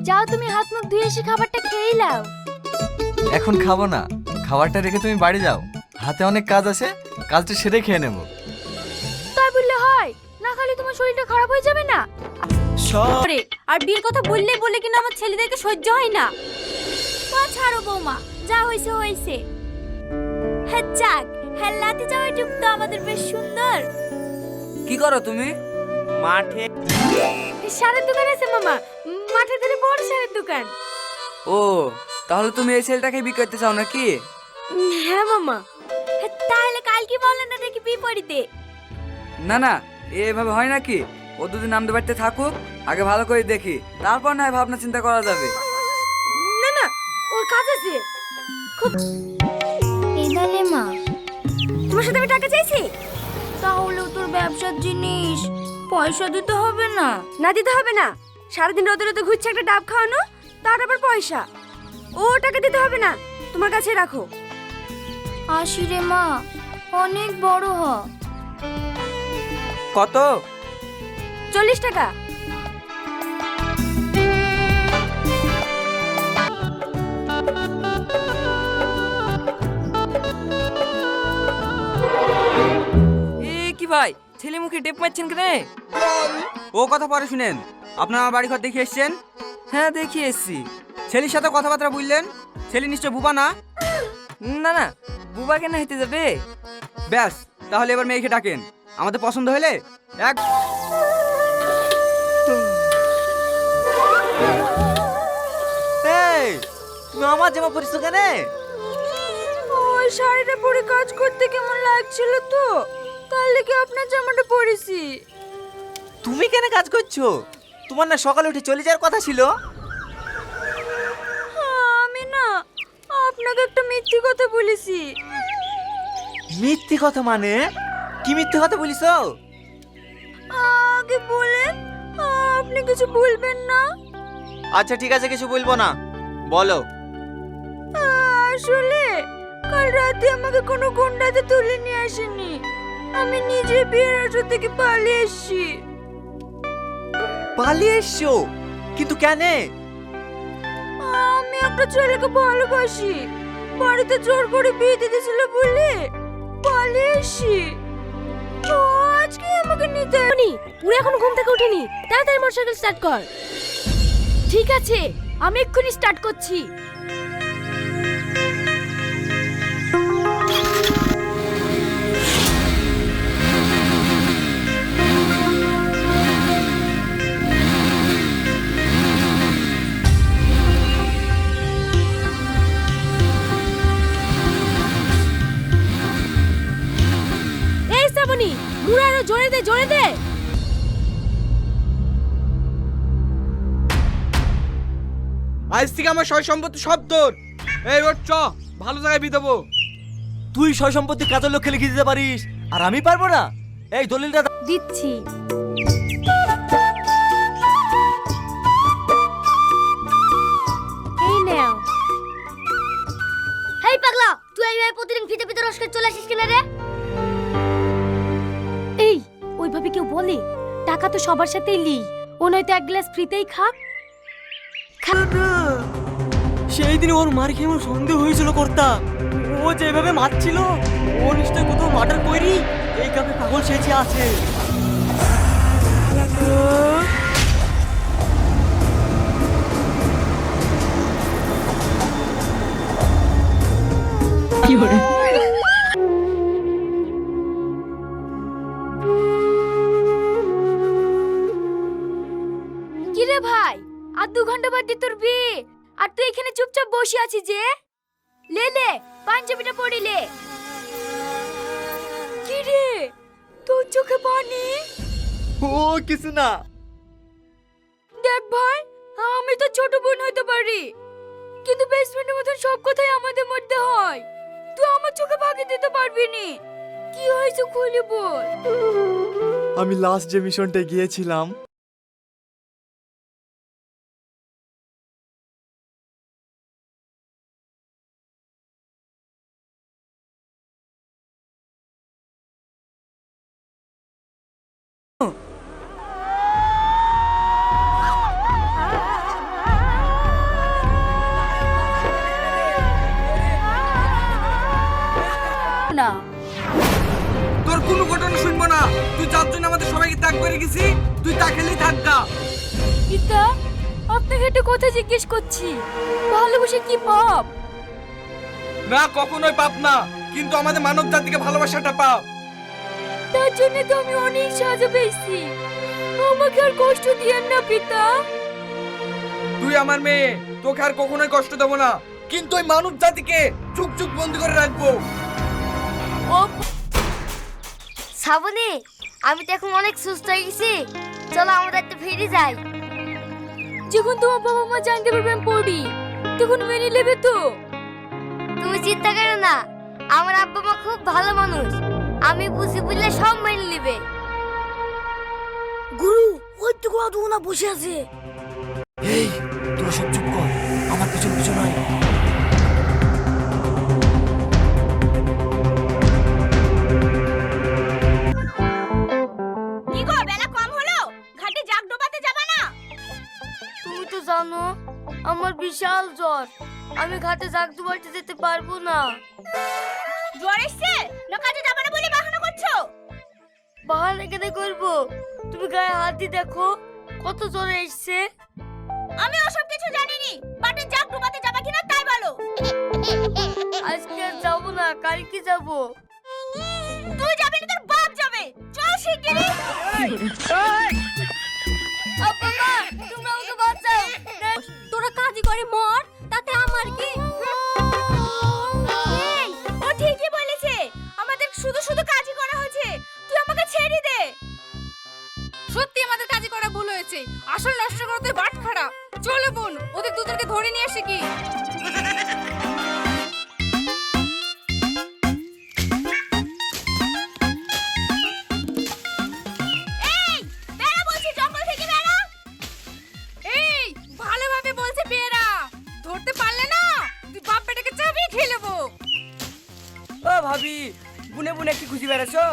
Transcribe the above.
যাও তুমি হাত মুখ ধুয়ে এসে খাবারটা খেয়ে নাও। এখন খাবো না, খাবারটা রেখে তুমি বাড়ি যাও, হাতে অনেক কাজ আছে, কাজটা সেরে খেয়ে নেব। তাই বললে হয়? না খালি তোমার শরীরটা খারাপ হয়ে যাবে না? আরে আর বিয়ের কথা বললে বলে কিনা আমার ছেলেদেরকে সহ্য হয় না। মা ছাড়ো বৌমা, যা হয়েছে হয়েছে। হ্যাঁ যাক, হ্যাঁ লাতে যাওয়ার টুক তো আমাদের বেশ সুন্দর। কি করো তুমি? মাঠে সারের দোকান আছে মামা, মাঠে ধরে বড় সারের দোকান। ও, তাহলে তুমি এই ছেলেটাকে বিয়ে করতে চাও নাকি? হ্যাঁ মামা। তাহলে কাল কি বলো না দেখি বিপরীতে। না না, এভাবে হয় নাকি? ও দুদিন আমাদের বাড়িতে থাকুক, আগে ভালো করে দেখি, তারপর না হয় ভাবনা চিন্তা করা যাবে। না না, ওর কাজ আছে খুব। এদালে মা, তোমার সাথে আমি টাকা চাইছি। তাহলেও তোর ব্যবসার জিনিস, পয়সা দিতে হবে না? না দিতে হবে না, সারাদিন রোদে রোদে ঘুরছে একটা ডাব খাওয়ানো, তার আবার পয়সা। ও টাকা দিতে হবে না, তোমার কাছে রাখো। আসি রে মা, অনেক বড় হ। কত? 40 টাকা। কি ভাই, ছেলে মুখে টেপ মারছেন কেন? ও কথা পরে শুনেন, আপনার আমার বাড়ি ঘর দেখে এসছেন? হ্যাঁ দেখি এসছি। ছেলের সাথে কথাবার্তা বললেন? ছেলে নিশ্চয় বুবা না? না না, বুবা কেন হইতে যাবে? ব্যাস, তাহলে এবার মেয়েকে ডাকেন, আমাদের পছন্দ হলে এক। এই, তুমি আমার জামা পরিস কেন? ওই শাড়িটা পরে কাজ করতে কেমন লাগছিল তো, তার লেগে আপনার জামাটা পরেছি। তুমি কেন কাজ করছো? তোমার না সকালে উঠে চলে যাওয়ার কথা ছিল? আমি না আপনাকে একটা মিথ্যে কথা বলেছি। মিথ্যে কথা মানে? কি মিথ্যে কথা বলিস? আগে বলেন, আপনি কিছু বলবেন না? আচ্ছা ঠিক আছে, কিছু বলবো না, বলো। আসলে কাল রাতে আমাকে কোনো গুন্ডাতে তুলে নিয়ে আসেনি, আমি নিজে বিয়ের আসর থেকে পালিয়ে এসেছি। পালিয়ে এসছো? কিন্তু কেন? আমি একটা ছেলেকে ভালোবাসি, বাড়িতে জোর করে বিয়ে দিতেছিল বলে পালিয়ে এসেছি। ও আজকে আমাকে নিতে নি, পুরো এখন ঘুম থেকে উঠিনি, তাড়াতাড়ি মোটরসাইকেল স্টার্ট কর। ঠিক আছে, আমি এক্ষুনি স্টার্ট করছি। এই শ্রাবণী, মুড়ে আরো জোরে দে, জোরে দে। আজ থেকে আমার সয় সম্পত্তি সব তোর। এই ওর চ, ভালো জায়গায় বিয়ে দেবো। তুই সয় সম্পত্তি কাজের লোককে লিখে দিতে পারিস, আর আমি পারবো না? এই দলিলটা দিচ্ছি। এই নাও। হেই পাগলা, তুই এইভাবে প্রতিদিন ফিতে ফিতে রস খেয়ে চলে আসিস কেন রে? এই ওইভাবে কেউ বলে? টাকা তো সবার সাথেই লি, ও নয়তো এক গ্লাস ফ্রিতেই খাক। সেই দিন ওর মার খেয়ে আমার সন্দেহ হয়েছিল কর্তা। ও যেভাবে মারছিল, ও নিশ্চয় কোথাও মার্ডার করি এই কাপে পাগল সেজে আছে। কি রে ভাই, আর 2 ঘন্টা বাদে তোর বিয়ে, আর তুই এখানে চুপচাপ বসে আছিস যে? লে লে পাঞ্জাবিটা পরিলে। কি রে, তোর চোখে পানি? ও কিছু না। দেখ ভাই, আমি তো ছোট বোন হইতে পারি, কিন্তু বেস্ট ফ্রেন্ডের মতন সব কথাই আমাদের মধ্যে হয়। তুই আমার চোখে ভাগে দিতে পারবি নি। কি হয়েছে খুলে বল। আমি লাস্ট যে মিশনটা গিয়েছিলাম, যার জন্য আমাদের সবাইকে ত্যাগ করে গেছি তুই তা খেলেই থাকগা। পিতা আপনাকে একটা কথা জিজ্ঞেস করছি, ভালোবাসা কি পাপ? না, কখনোই পাপ না, কিন্তু আমাদের মানব জাতিকে ভালোবাসাটা পাপ। তার জন্য তো আমি অনেক সাজা পেয়েছি, আমাকে আর কষ্ট দিয়েন না পিতা। তুই আমার মেয়ে, তোকে আর কখনোই কষ্ট দেবো না, কিন্তু ওই মানব জাতিকে চুপ চুপ বন্দি করে রাখবো। শ্রাবণী, আমি তো এখন অনেক সুস্থ হয়ে গেছি, চলো আমরা একটু ফিরে যাই। যখন তোমার বাবা মা জানতে পারবে আমি পড়ি, তখন মেনে নেবে তো? তুমি চিন্তা করো না, আমার আব্বা মা খুব ভালো মানুষ, আমি বুঝি বুঝলে সব মেনে নেবে। গুরু, ওই তো না বসে আছে। এই তোরা সব চুপ কর, আমার পিছন পিছন আয়। কি গো, বেলা কম হলো, ঘাটে জাগ ডোবাতে যাবা না? তুমি তো জানো আমার বিশাল জ্বর, আমি ঘাটে জাগ ডোবাতে যেতে পারবো না। জ্বর এসছে না, কাজে যাবা না বলে বাহানা করছো? বাহানা কেন করবো? তুমি গায়ে হাত দিয়ে দেখো কত জ্বর এসছে। আমি ওসব কিছু জানিনি, ঘাটে জাগ ডোবাতে যাবা কিনা তাই বলো। আজকে আর যাবো না, কালকে যাবো। তুই যাবি না, তোর বাপ যাবে। চল শিগগিরই। আব্বা মা, তোমরা আমাকে বাঁচাও। তোরা কাজই করে মর, তাতে আমার কি? এই, ও ঠিকই বলেছে, আমাদের শুধু শুধু কাজই করা হয়েছে, তুই আমাকে ছেড়ে দে। সত্যি আমাদের কাজই করা ভুল হয়েছে, আসল নষ্ট করতে বাট খারাপ। চলো বোন, ওদের দুজনকে ধরে নিয়ে আসে কি। এই, বেড়া বলছি, জঙ্গল থেকে বেড়া। এই ভালোভাবে বলছে বেরা, ধরতে পারলে না তুই বাপ বেটাকে চাবি খেয়ে নেবো। ও ভাবি, বুনে বুনে কি খুশি বেড়াছো?